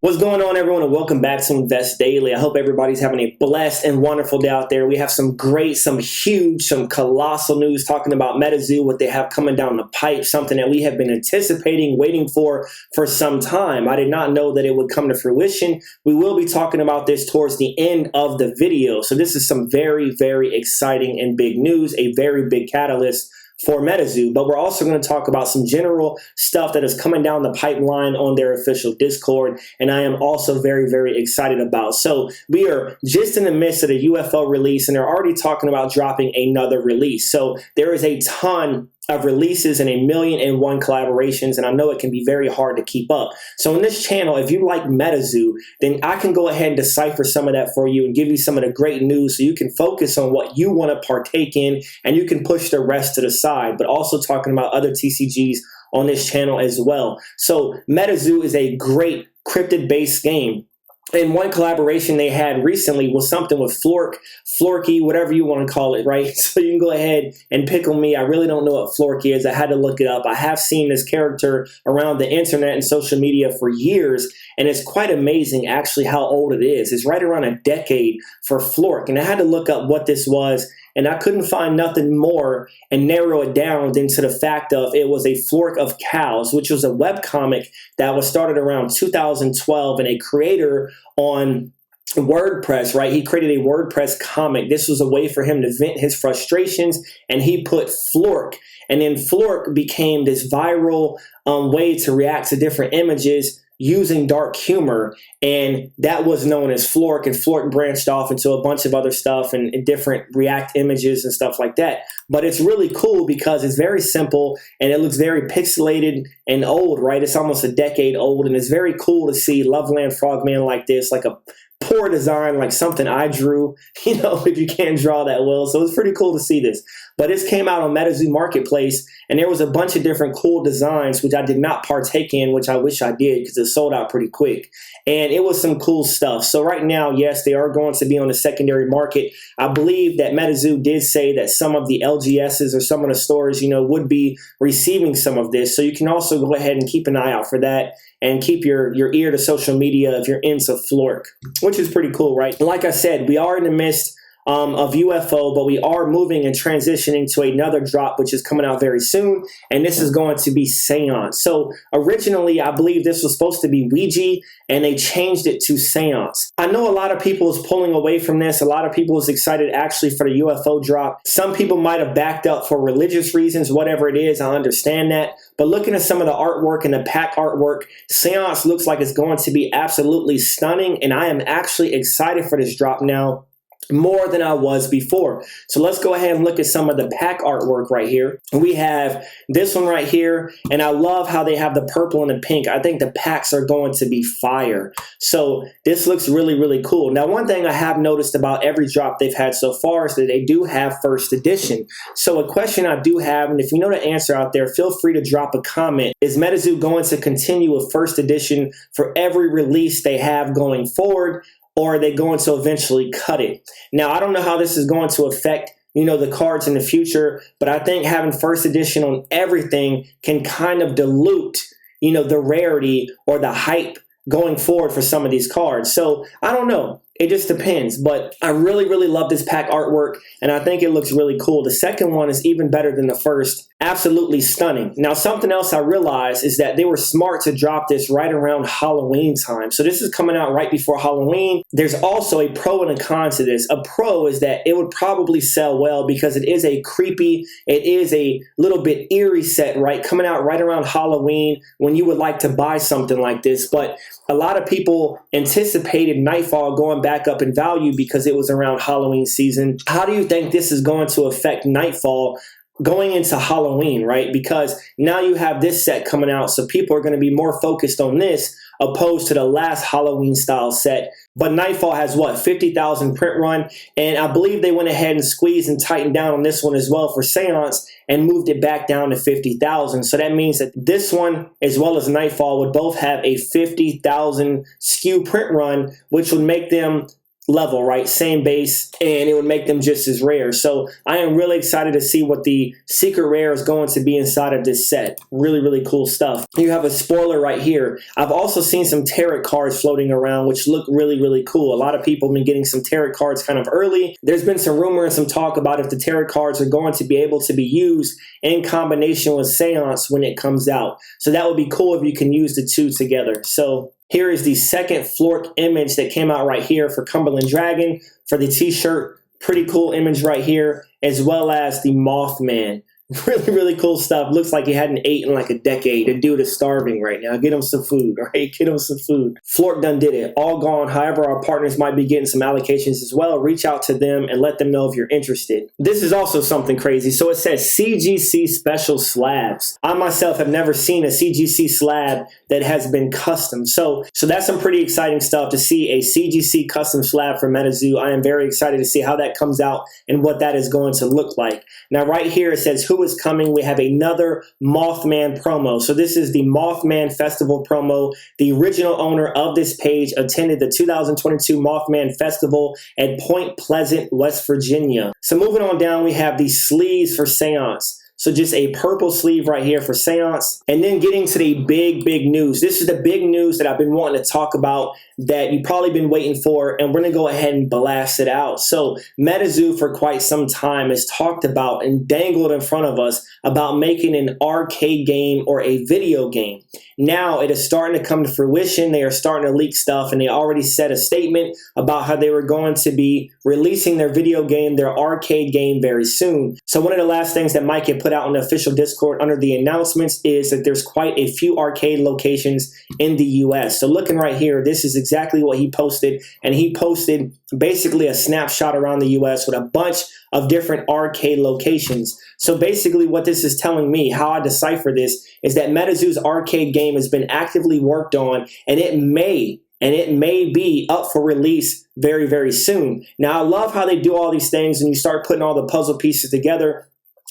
What's going on, everyone, and welcome back to Invest Daily. I hope everybody's having a blessed and wonderful day out there. We have some great, some huge, some colossal news talking about Metazoo, what they have coming down the pipe, something that we have been anticipating, waiting for some time. I did not know that it would come to fruition. We will be talking about this towards the end of the video. So this is some very, very exciting and big news, a very big catalyst for Metazoo, but we're also going to talk about some general stuff that is coming down the pipeline on their official Discord, and I am also very, very excited about. So we are just in the midst of the UFO release, and they're already talking about dropping another release. So there is a ton of releases and 1,000,001 collaborations, and I know it can be very hard to keep up. So in this channel, if you like Metazoo, then I can go ahead and decipher some of that for you and give you some of the great news so you can focus on what you want to partake in and you can push the rest to the side, but also talking about other TCGs on this channel as well. So Metazoo is a great cryptid-based game. And one collaboration they had recently was something with Florky, whatever you want to call it, right? So you can go ahead and pick on me. I really don't know what Florky is. I had to look it up. I have seen this character around the internet and social media for years, and it's quite amazing actually how old it is. It's right around a decade for Flork, and I had to look up what this was, and I couldn't find nothing more and narrow it down than to the fact of it was a Flork of Cows, which was a webcomic that was started around 2012, and a creator on WordPress, right? He created a WordPress comic. This was a way for him to vent his frustrations, and he put Flork, and then Flork became this viral way to react to different images using dark humor, and that was known as Flork, and Flork branched off into a bunch of other stuff and different React images and stuff like that. But it's really cool because it's very simple and it looks very pixelated and old, right? It's almost a decade old, and it's very cool to see Loveland Frogman like this, like a poor design, like something I drew, you know, if you can't draw that well. So it's pretty cool to see this. But this came out on Metazoo Marketplace, and there was a bunch of different cool designs, which I did not partake in, which I wish I did because it sold out pretty quick. And it was some cool stuff. So right now, yes, they are going to be on the secondary market. I believe that Metazoo did say that some of the LGSs or some of the stores, you know, would be receiving some of this. So you can also go ahead and keep an eye out for that and keep your ear to social media if you're into Flork, which is pretty cool, right? Like I said, we are in the midst of UFO, but we are moving and transitioning to another drop, which is coming out very soon, and this is going to be Seance. So originally, I believe this was supposed to be Ouija, and they changed it to Seance. I know a lot of people is pulling away from this. A lot of people is excited actually for the UFO drop. Some people might have backed up for religious reasons, whatever it is, I understand that. But looking at some of the artwork and the pack artwork, Seance looks like it's going to be absolutely stunning, and I am actually excited for this drop now, more than I was before. So let's go ahead and look at some of the pack artwork right here. We have this one right here, and I love how they have the purple and the pink. I think the packs are going to be fire. So this looks really, really cool. Now, one thing I have noticed about every drop they've had so far is that they do have first edition. So a question I do have, and if you know the answer out there, feel free to drop a comment. Is Metazoo going to continue with first edition for every release they have going forward, or are they going to eventually cut it? Now, I don't know how this is going to affect, you know, the cards in the future, but I think having first edition on everything can kind of dilute, you know, the rarity or the hype going forward for some of these cards. So I don't know. It just depends, but I really, really love this pack artwork, and I think it looks really cool. The second one is even better than the first. Absolutely stunning. Now, something else I realized is that they were smart to drop this right around Halloween time. So this is coming out right before Halloween. There's also a pro and a con to this. A pro is that it would probably sell well because it is a creepy, it is a little bit eerie set, right? Coming out right around Halloween when you would like to buy something like this. But a lot of people anticipated Nightfall going back up in value because it was around Halloween season. How do you think this is going to affect Nightfall going into Halloween, right? Because now you have this set coming out, so people are going to be more focused on this opposed to the last Halloween style set. But Nightfall has what, 50,000 print run, and I believe they went ahead and squeezed and tightened down on this one as well for Seance and moved it back down to 50,000. So that means that this one as well as Nightfall would both have a 50,000 SKU print run, which would make them level, right? Same base, and it would make them just as rare. So I am really excited to see what the secret rare is going to be inside of this set. Really, really cool stuff. You have a spoiler right here. I've also seen some tarot cards floating around, which look really, really cool. A lot of people have been getting some tarot cards kind of early. There's been some rumor and some talk about if the tarot cards are going to be able to be used in combination with seance when it comes out. So that would be cool if you can use the two together. So here is the second Flork image that came out right here for Cumberland Dragon for the t-shirt. Pretty cool image right here, as well as the Mothman. Really, really cool stuff. Looks like he hadn't eaten in like a decade. The dude is starving right now. Get him some food, right? Get him some food. Flork done did it. All gone. However, our partners might be getting some allocations as well. Reach out to them and let them know if you're interested. This is also something crazy. So it says CGC special slabs. I myself have never seen a CGC slab that has been custom. So that's some pretty exciting stuff to see a CGC custom slab for Metazoo. I am very excited to see how that comes out and what that is going to look like. Now, right here, it says who is coming. We have another Mothman promo. So this is the Mothman Festival promo. The original owner of this page attended the 2022 Mothman Festival at Point Pleasant, West Virginia. So moving on down, we have the sleeves for Seance. So just a purple sleeve right here for Seance. And then getting to the big, big news. This is the big news that I've been wanting to talk about that you've probably been waiting for, and we're going to go ahead and blast it out. So Metazoo for quite some time has talked about and dangled in front of us about making an arcade game or a video game. Now it is starting to come to fruition. They are starting to leak stuff, and they already said a statement about how they were going to be releasing their video game, their arcade game, very soon. So one of the last things that Mike had put out on the official Discord under the announcements is that there's quite a few arcade locations in the US. So looking right here, this is exactly what he posted, and he posted basically a snapshot around the US with a bunch of different arcade locations. So basically what this is telling me, how I decipher this, is that Metazoo's arcade game has been actively worked on, and it may be up for release very, very soon. Now, I love how they do all these things and you start putting all the puzzle pieces together.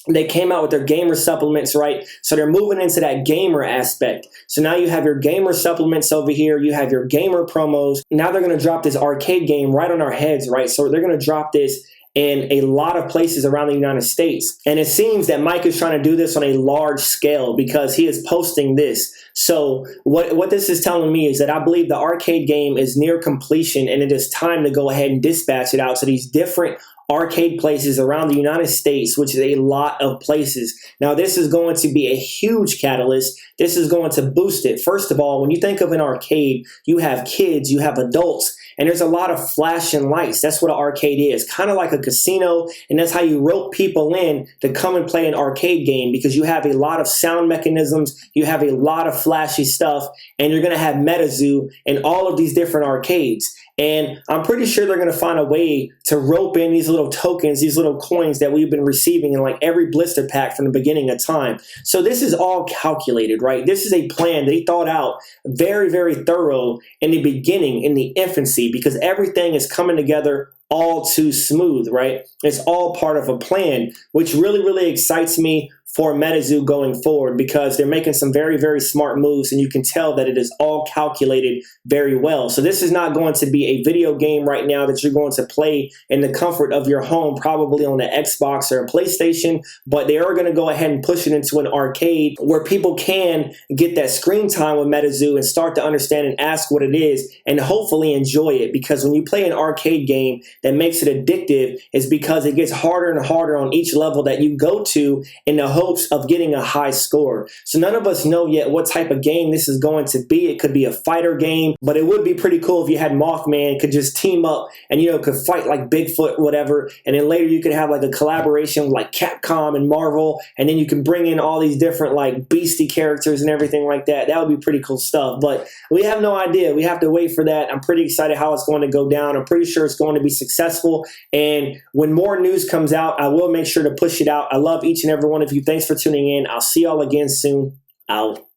They came out with their gamer supplements, right? So they're moving into that gamer aspect. So now you have your gamer supplements over here. You have your gamer promos. Now they're going to drop this arcade game right on our heads, right? So they're going to drop this in a lot of places around the United States. And it seems that Mike is trying to do this on a large scale because he is posting this. So what this is telling me is that I believe the arcade game is near completion, and it is time to go ahead and dispatch it out to these different arcade places around the United States, which is a lot of places. Now, this is going to be a huge catalyst. This is going to boost it. First of all, when you think of an arcade, you have kids, you have adults, and there's a lot of flashing lights. That's what an arcade is, kind of like a casino, and that's how you rope people in to come and play an arcade game, because you have a lot of sound mechanisms, you have a lot of flashy stuff, and you're going to have Metazoo in all of these different arcades. And I'm pretty sure they're going to find a way to rope in these little tokens, these little coins that we've been receiving in like every blister pack from the beginning of time. So this is all calculated, right? This is a plan they thought out very, very thorough in the beginning, in the infancy, because everything is coming together all too smooth, right? It's all part of a plan, which really, really excites me for Metazoo going forward, because they're making some very, very smart moves, and you can tell that it is all calculated very well. So this is not going to be a video game right now that you're going to play in the comfort of your home, probably on the Xbox or a PlayStation, but they are going to go ahead and push it into an arcade where people can get that screen time with Metazoo and start to understand and ask what it is and hopefully enjoy it. Because when you play an arcade game, that makes it addictive is because it gets harder and harder on each level that you go to in the hopes of getting a high score. So none of us know yet what type of game this is going to be. It could be a fighter game, but it would be pretty cool if you had Mothman could just team up and, you know, could fight like Bigfoot, whatever. And then later you could have like a collaboration with like Capcom and Marvel. And then you can bring in all these different like beastie characters and everything like that. That would be pretty cool stuff. But we have no idea. We have to wait for that. I'm pretty excited how it's going to go down. I'm pretty sure it's going to be successful. And when more news comes out, I will make sure to push it out. I love each and every one of you. Thanks for tuning in. I'll see y'all again soon. Out.